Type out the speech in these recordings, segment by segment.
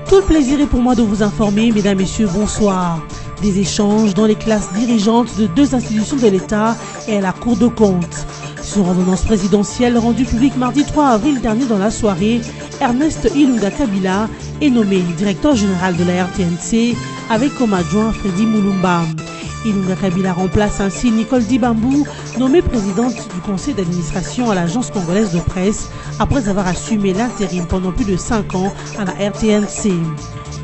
Tout le plaisir est pour moi de vous informer, mesdames, messieurs, bonsoir. Des échanges dans les classes dirigeantes de deux institutions de l'État et à la Cour de compte. Sur ordonnance présidentielle rendue publique mardi 3 avril dernier dans la soirée, Ernest Ilunga Kabila est nommé directeur général de la RTNC avec comme adjoint Freddy Mulumba. Ilunga Kabila remplace ainsi Nicole Dibambou, nommée présidente du conseil d'administration à l'agence congolaise de presse après avoir assumé l'intérim pendant plus de 5 ans à la RTNC.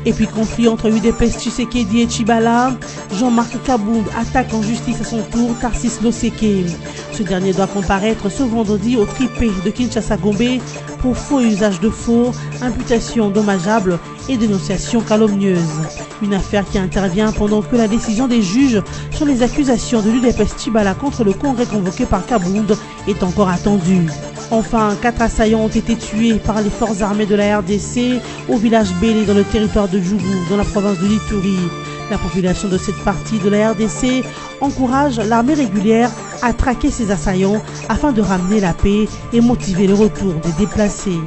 Et puis conflit entre UDPS Tshisekedi et Tshibala, Jean-Marc Kabound attaque en justice à son tour Tarsis Loseke. Ce dernier doit comparaître ce vendredi au tripé de Kinshasa-Gombe pour faux usage de faux, imputation dommageable et dénonciation calomnieuse. Une affaire qui intervient pendant que la décision des juges sur les accusations de l'UDPS Tshibala contre le congrès convoqué par Kabound est encore attendue. Enfin, 4 assaillants ont été tués par les forces armées de la RDC au village Bélé dans le territoire de Djougou, dans la province de l'Ituri. La population de cette partie de la RDC encourage l'armée régulière à traquer ces assaillants afin de ramener la paix et motiver le retour des déplacés.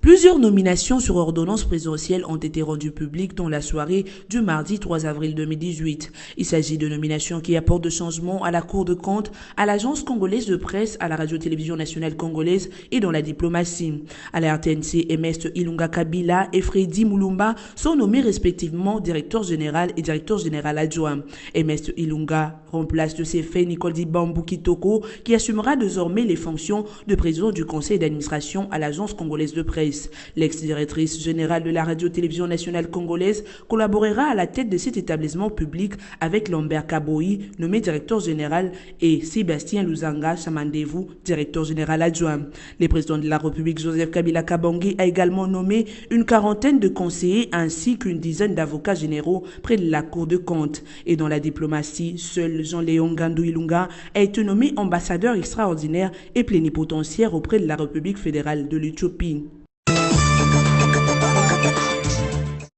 Plusieurs nominations sur ordonnance présidentielle ont été rendues publiques dans la soirée du mardi 3 avril 2018. Il s'agit de nominations qui apportent de changements à la Cour de compte, à l'Agence congolaise de presse, à la Radio-Télévision nationale congolaise et dans la diplomatie. À la RTNC, Ernest Ilunga Kabila et Freddy Mulumba sont nommés respectivement directeur général et directeur général adjoint. Ernest Ilunga remplace de ses faits Nicole Dibambou Kitoko qui assumera désormais les fonctions de président du conseil d'administration à l'Agence congolaise de presse. L'ex-directrice générale de la Radio-Télévision nationale congolaise collaborera à la tête de cet établissement public avec Lambert Kaboyi, nommé directeur général, et Sébastien Luzanga Chamandevu, directeur général adjoint. Le président de la République, Joseph Kabila Kabange, a également nommé une quarantaine de conseillers ainsi qu'une dizaine d'avocats généraux près de la Cour de compte. Et dans la diplomatie, seul Jean-Léon Ngandou Ilunga a été nommé ambassadeur extraordinaire et plénipotentiaire auprès de la République fédérale de l'Éthiopie.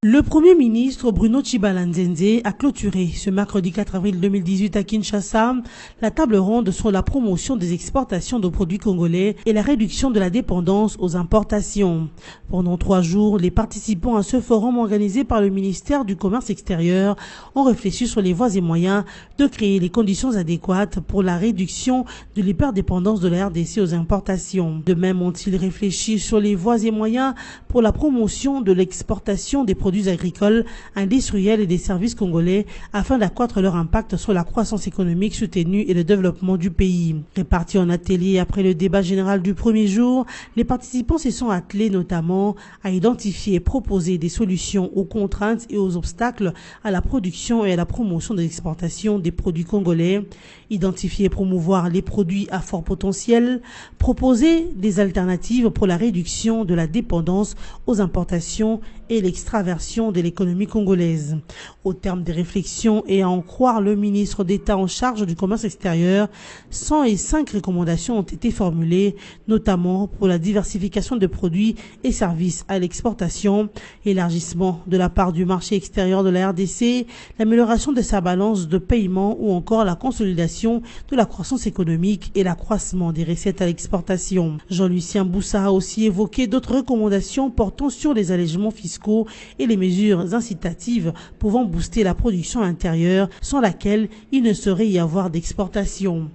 Le Premier ministre Bruno Tshibala Nzenze a clôturé ce mercredi 4 avril 2018 à Kinshasa la table ronde sur la promotion des exportations de produits congolais et la réduction de la dépendance aux importations. Pendant 3 jours, les participants à ce forum organisé par le ministère du Commerce extérieur ont réfléchi sur les voies et moyens de créer les conditions adéquates pour la réduction de l'hyperdépendance de la RDC aux importations. De même ont-ils réfléchi sur les voies et moyens pour la promotion de l'exportation des produits agricoles, industriels et des services congolais afin d'accroître leur impact sur la croissance économique soutenue et le développement du pays. Répartis en ateliers après le débat général du premier jour, les participants se sont attelés notamment à identifier et proposer des solutions aux contraintes et aux obstacles à la production et à la promotion de l'exportation des produits congolais, identifier et promouvoir les produits à fort potentiel, proposer des alternatives pour la réduction de la dépendance aux importations et l'extraversion de l'économie congolaise. Au terme des réflexions et à en croire le ministre d'État en charge du commerce extérieur, 105 recommandations ont été formulées, notamment pour la diversification de produits et services à l'exportation, élargissement de la part du marché extérieur de la RDC, l'amélioration de sa balance de paiement ou encore la consolidation de la croissance économique et l'accroissement des recettes à l'exportation. Jean-Lucien Boussa a aussi évoqué d'autres recommandations portant sur les allègements fiscaux et les mesures incitatives pouvant booster la production intérieure sans laquelle il ne saurait y avoir d'exportation.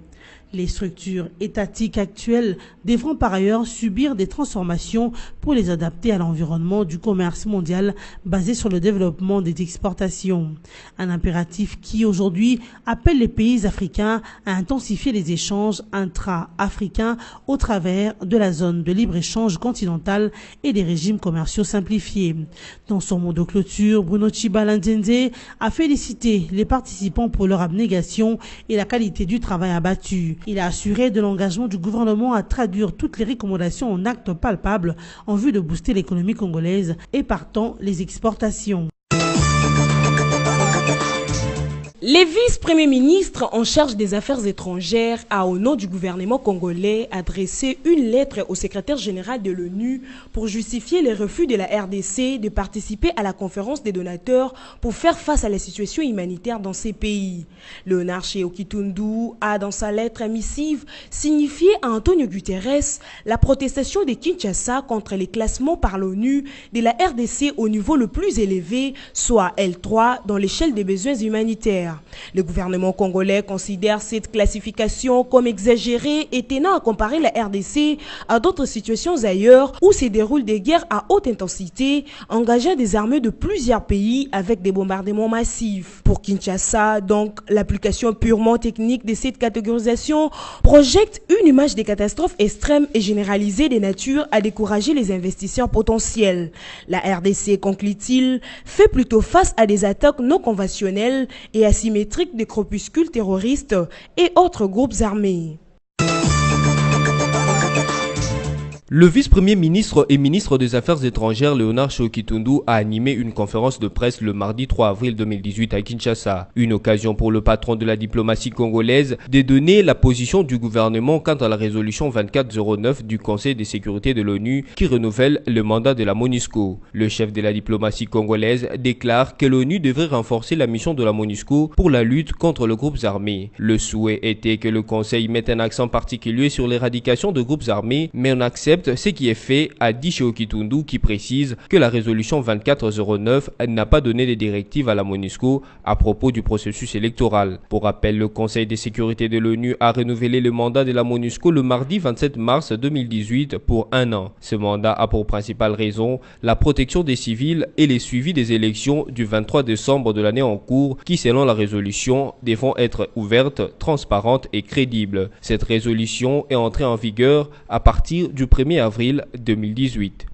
Les structures étatiques actuelles devront par ailleurs subir des transformations pour les adapter à l'environnement du commerce mondial basé sur le développement des exportations. Un impératif qui aujourd'hui appelle les pays africains à intensifier les échanges intra-africains au travers de la zone de libre-échange continentale et des régimes commerciaux simplifiés. Dans son mot de clôture, Bruno Tshibala Nzenze a félicité les participants pour leur abnégation et la qualité du travail abattu. Il a assuré de l'engagement du gouvernement à traduire toutes les recommandations en actes palpables en vue de booster l'économie congolaise et partant les exportations. Les vice-premiers ministres en charge des affaires étrangères a, au nom du gouvernement congolais, adressé une lettre au secrétaire général de l'ONU pour justifier les refus de la RDC de participer à la conférence des donateurs pour faire face à la situation humanitaire dans ces pays. Léonard Tshiokitundu a, dans sa lettre missive, signifié à Antonio Guterres la protestation de Kinshasa contre les classements par l'ONU de la RDC au niveau le plus élevé, soit L3 dans l'échelle des besoins humanitaires. Le gouvernement congolais considère cette classification comme exagérée et tenant à comparer la RDC à d'autres situations ailleurs où se déroulent des guerres à haute intensité, engageant des armées de plusieurs pays avec des bombardements massifs. Pour Kinshasa, donc, l'application purement technique de cette catégorisation projette une image des catastrophes extrêmes et généralisées de nature à décourager les investisseurs potentiels. La RDC, conclut-il, fait plutôt face à des attaques non conventionnelles et asymétriques des groupuscules terroristes et autres groupes armés. Le vice-premier ministre et ministre des Affaires étrangères Léonard Tshiokitundu a animé une conférence de presse le mardi 3 avril 2018 à Kinshasa. Une occasion pour le patron de la diplomatie congolaise de donner la position du gouvernement quant à la résolution 2409 du Conseil de sécurité de l'ONU qui renouvelle le mandat de la MONUSCO. Le chef de la diplomatie congolaise déclare que l'ONU devrait renforcer la mission de la MONUSCO pour la lutte contre les groupes armés. Le souhait était que le Conseil mette un accent particulier sur l'éradication de groupes armés, mais on accepte ce qui est fait, a dit Tshiokitundu, qui précise que la résolution 2409 n'a pas donné des directives à la MONUSCO à propos du processus électoral. Pour rappel, le Conseil de sécurité de l'ONU a renouvelé le mandat de la MONUSCO le mardi 27 mars 2018 pour 1 an. Ce mandat a pour principale raison la protection des civils et le suivi des élections du 23 décembre de l'année en cours qui, selon la résolution, devront être ouvertes, transparentes et crédibles. Cette résolution est entrée en vigueur à partir du 1er avril 2018.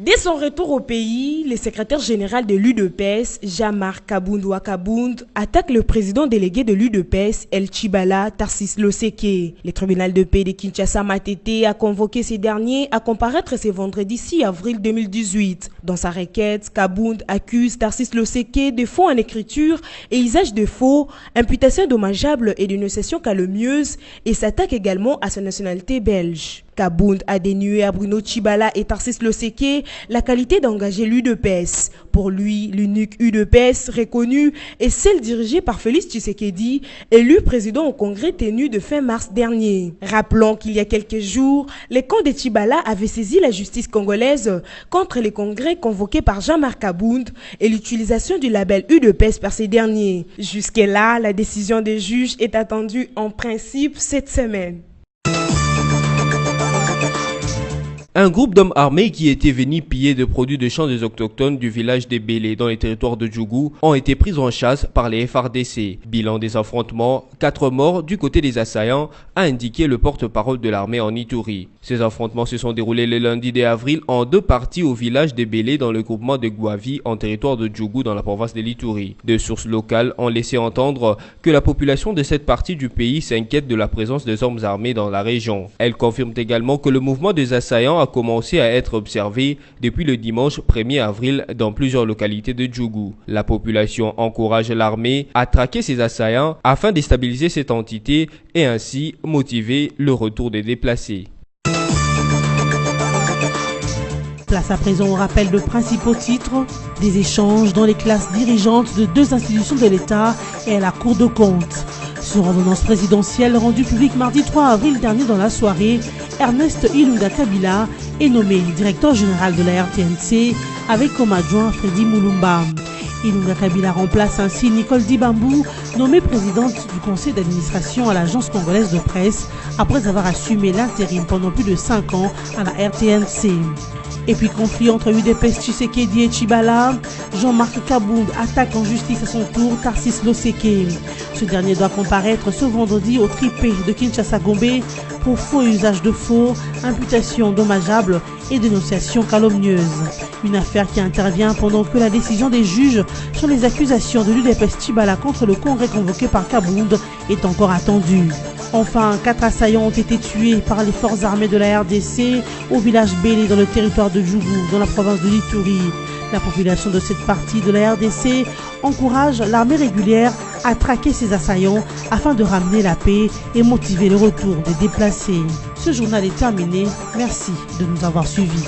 Dès son retour au pays, le secrétaire général de l'UDPS, Jean-Marc Kabund Wakabund, attaque le président délégué de l'UDPS, El Tshibala Tarsis Loseke. Le tribunal de paix de Kinshasa Matete a convoqué ces derniers à comparaître ce vendredi 6 avril 2018. Dans sa requête, Kabund accuse Tarsis Loseke de faux en écriture et usage de faux, imputation dommageable et dénonciation calomnieuse et s'attaque également à sa nationalité belge. Kabund a dénué à Bruno Tshibala et Tarsis Loseke la qualité d'engager l'UDPS. Pour lui, l'unique UDPS reconnue est celle dirigée par Félix Tshisekedi, élu président au congrès tenu de fin mars dernier. Rappelons qu'il y a quelques jours, les camps de Tshibala avaient saisi la justice congolaise contre les congrès convoqués par Jean-Marc Kabund et l'utilisation du label UDPS par ces derniers. Jusque-là, la décision des juges est attendue en principe cette semaine. Un groupe d'hommes armés qui était venu piller des produits de champs des autochtones du village des Bélé dans les territoires de Djougou ont été pris en chasse par les FARDC. Bilan des affrontements, 4 morts du côté des assaillants, a indiqué le porte-parole de l'armée en Ituri. Ces affrontements se sont déroulés le lundi 2 avril en 2 parties au village des Bélé dans le groupement de Gouavi en territoire de Djougou dans la province de l'Ituri. Des sources locales ont laissé entendre que la population de cette partie du pays s'inquiète de la présence des hommes armés dans la région. Elles confirment également que le mouvement des assaillants a commencé à être observé depuis le dimanche 1er avril dans plusieurs localités de Djougou. La population encourage l'armée à traquer ces assaillants afin de stabiliser cette entité et ainsi motiver le retour des déplacés. Place à présent au rappel de principaux titres des échanges dans les classes dirigeantes de 2 institutions de l'État et à la Cour de compte. Sur ordonnance présidentielle rendue publique mardi 3 avril dernier dans la soirée, Ernest Ilunga Kabila est nommé directeur général de la RTNC avec comme adjoint Freddy Moulumba. Ilunga Kabila remplace ainsi Nicole Dibambou, nommée présidente du conseil d'administration à l'agence congolaise de presse après avoir assumé l'intérim pendant plus de 5 ans à la RTNC. Et puis conflit entre UDPS Tshisekedi et Tshibala, Jean-Marc Kabund attaque en justice à son tour Tarsis Loseke. Ce dernier doit comparaître ce vendredi au tripé de Kinshasa-Gombe pour faux usage de faux, imputation dommageable et dénonciation calomnieuse. Une affaire qui intervient pendant que la décision des juges sur les accusations de l'UDPS Tshibala contre le congrès convoqué par Kabund est encore attendue. Enfin, 4 assaillants ont été tués par les forces armées de la RDC au village Bélé dans le territoire de Djougou, dans la province de l'Ituri. La population de cette partie de la RDC encourage l'armée régulière à traquer ses assaillants afin de ramener la paix et motiver le retour des déplacés. Ce journal est terminé. Merci de nous avoir suivis.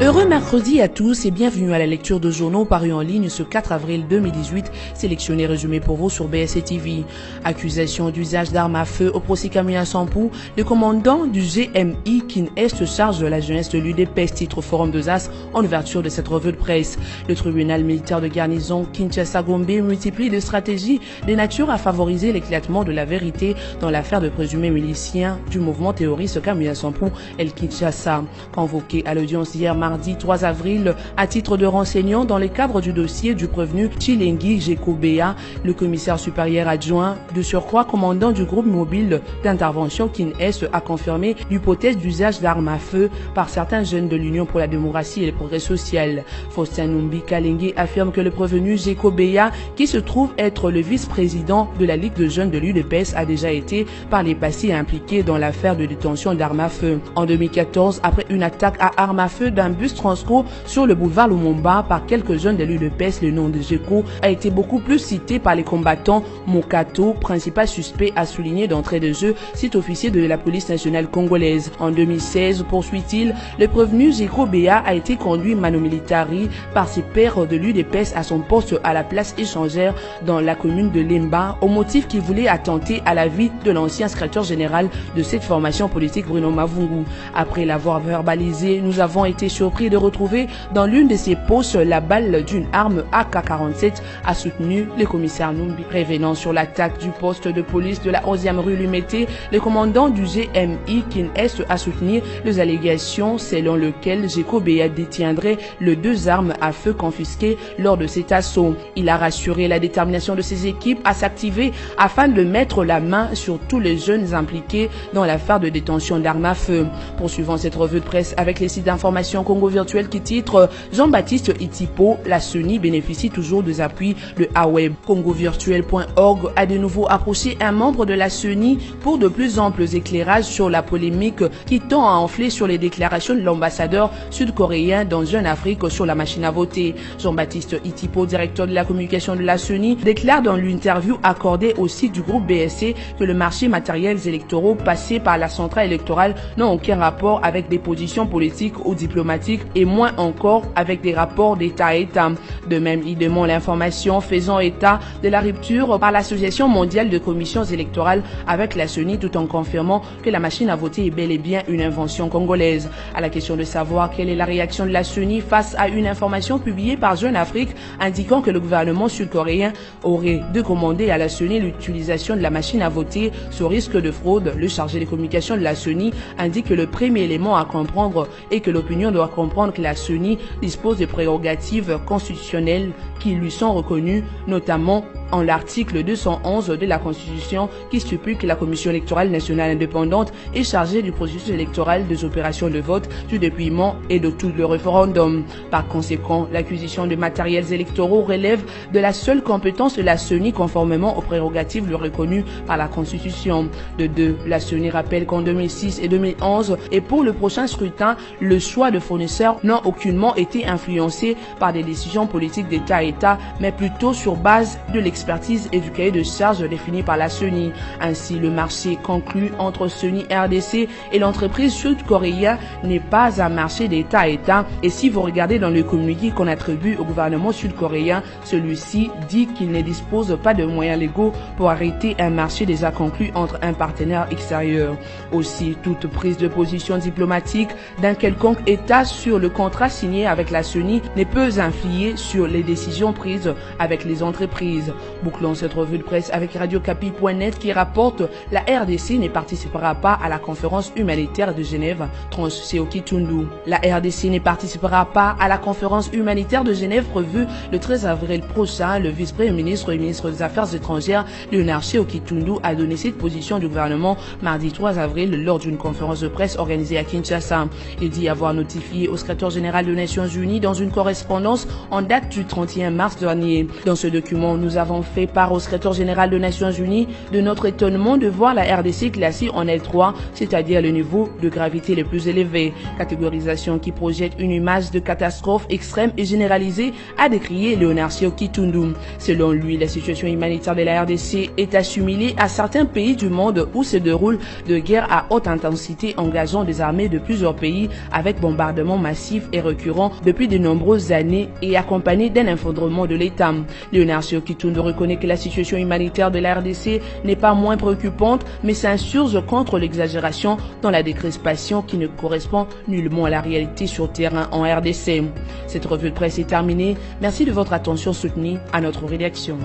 Heureux mercredi à tous et bienvenue à la lecture de journaux parus en ligne ce 4 avril 2018, sélectionné résumé pour vous sur BSC TV. Accusation d'usage d'armes à feu au procès Kamia Sampou, le commandant du GMI Kin Est charge de la jeunesse de l'UDPS, titre Forum de Zas en ouverture de cette revue de presse. Le tribunal militaire de garnison Kinshasa-Gombe multiplie les stratégies de nature à favoriser l'éclatement de la vérité dans l'affaire de présumés miliciens du mouvement terroriste Kamia Sampou El Kinshasa. Convoqué à l'audience hier mardi 3 avril à titre de renseignant dans le cadre du dossier du prévenu Chilengi Jekobea, le commissaire supérieur adjoint de surcroît commandant du groupe mobile d'intervention Kin Est a confirmé l'hypothèse d'usage d'armes à feu par certains jeunes de l'Union pour la démocratie et le progrès social. Faustin Numbi Kalenge affirme que le prévenu Jekobea, qui se trouve être le vice-président de la Ligue de jeunes de l'UDPS, a déjà été par les passés impliqué dans l'affaire de détention d'armes à feu. En 2014, après une attaque à armes à feu d'un bus Transco sur le boulevard Lumumba par quelques jeunes de l'UDPS, le nom de Jeko a été beaucoup plus cité par les combattants. Mokato, principal suspect, a souligné d'entrée de jeu, site officier de la police nationale congolaise. En 2016, poursuit-il, le prévenu Jeko Béa a été conduit mano militari par ses pairs de l'UDPS à son poste à la place échangère dans la commune de Lemba, au motif qu'il voulait attenter à la vie de l'ancien secrétaire général de cette formation politique Bruno Mavungu. Après l'avoir verbalisé, nous avons été surpris de retrouver dans l'une de ses poches la balle d'une arme AK-47, a soutenu le commissaire Numbi. Prévenant sur l'attaque du poste de police de la 11e rue Lumété, le commandant du GMI Kin Est a soutenu les allégations selon lesquelles Jeko Béa détiendrait les 2 armes à feu confisquées lors de cet assaut. Il a rassuré la détermination de ses équipes à s'activer afin de mettre la main sur tous les jeunes impliqués dans l'affaire de détention d'armes à feu. Poursuivant cette revue de presse avec les sites d'information Congo Virtuel qui titre Jean-Baptiste Itipo, la CENI bénéficie toujours des appuis de AWeb. CongoVirtuel.org a de nouveau approché un membre de la CENI pour de plus amples éclairages sur la polémique qui tend à enfler sur les déclarations de l'ambassadeur sud-coréen dans Jeune Afrique sur la machine à voter. Jean-Baptiste Itipo, directeur de la communication de la CENI, déclare dans l'interview accordée au site du groupe BSC que le marché matériels électoraux passé par la centrale électorale n'a aucun rapport avec des positions politiques ou diplomatiques et moins encore avec des rapports d'État à État. De même, il demande l'information faisant état de la rupture par l'Association mondiale de commissions électorales avec la CENI tout en confirmant que la machine à voter est bel et bien une invention congolaise. À la question de savoir quelle est la réaction de la CENI face à une information publiée par Jeune Afrique indiquant que le gouvernement sud-coréen aurait demandé à la CENI l'utilisation de la machine à voter sous risque de fraude, le chargé de communication de la CENI indique que le premier élément à comprendre est que l'opinion doit comprendre que la CENI dispose de prérogatives constitutionnelles qui lui sont reconnues, notamment en l'article 211 de la Constitution qui stipule que la Commission électorale nationale indépendante est chargée du processus électoral, des opérations de vote, du dépouillement et de tout le référendum. Par conséquent, l'acquisition de matériels électoraux relève de la seule compétence de la CENI conformément aux prérogatives lui reconnues par la Constitution. De deux, la CENI rappelle qu'en 2006 et 2011 et pour le prochain scrutin, le choix de fournisseurs n'a aucunement été influencé par des décisions politiques d'État à État, mais plutôt sur base de l'expertise et du cahier de charges défini par la CENI. Ainsi, le marché conclu entre CENI RDC et l'entreprise sud-coréenne n'est pas un marché d'État à État. Et si vous regardez dans le communiqué qu'on attribue au gouvernement sud-coréen, celui-ci dit qu'il ne dispose pas de moyens légaux pour arrêter un marché déjà conclu entre un partenaire extérieur. Aussi, toute prise de position diplomatique d'un quelconque État sur le contrat signé avec la CENI ne peut influer sur les décisions prises avec les entreprises. Bouclons cette revue de presse avec radiocapi.net qui rapporte la RDC ne participera pas à la conférence humanitaire de Genève Trans-Seoki-Tundu. La RDC ne participera pas à la conférence humanitaire de Genève prévue le 13 avril prochain. Le vice-premier ministre et ministre des Affaires étrangères Léonard Seoki-Tundu a donné cette position du gouvernement mardi 3 avril lors d'une conférence de presse organisée à Kinshasa. Il dit avoir notifié au secrétaire général des Nations Unies dans une correspondance en date du 31 mars dernier. Dans ce document, nous avons fait part au secrétaire général des Nations Unies de notre étonnement de voir la RDC classée en L3, c'est-à-dire le niveau de gravité le plus élevé. Catégorisation qui projette une image de catastrophe extrême et généralisée, a décrié Léonard Seoki-Tundu. Selon lui, la situation humanitaire de la RDC est assimilée à certains pays du monde où se déroulent de guerres à haute intensité engageant des armées de plusieurs pays avec bombardements massifs et récurrents depuis de nombreuses années et accompagnés d'un effondrement de l'État. Léonard Seoki-Tundu reconnaît que la situation humanitaire de la RDC n'est pas moins préoccupante, mais s'insurge contre l'exagération dans la décrispation qui ne correspond nullement à la réalité sur terrain en RDC. Cette revue de presse est terminée. Merci de votre attention soutenue à notre rédaction.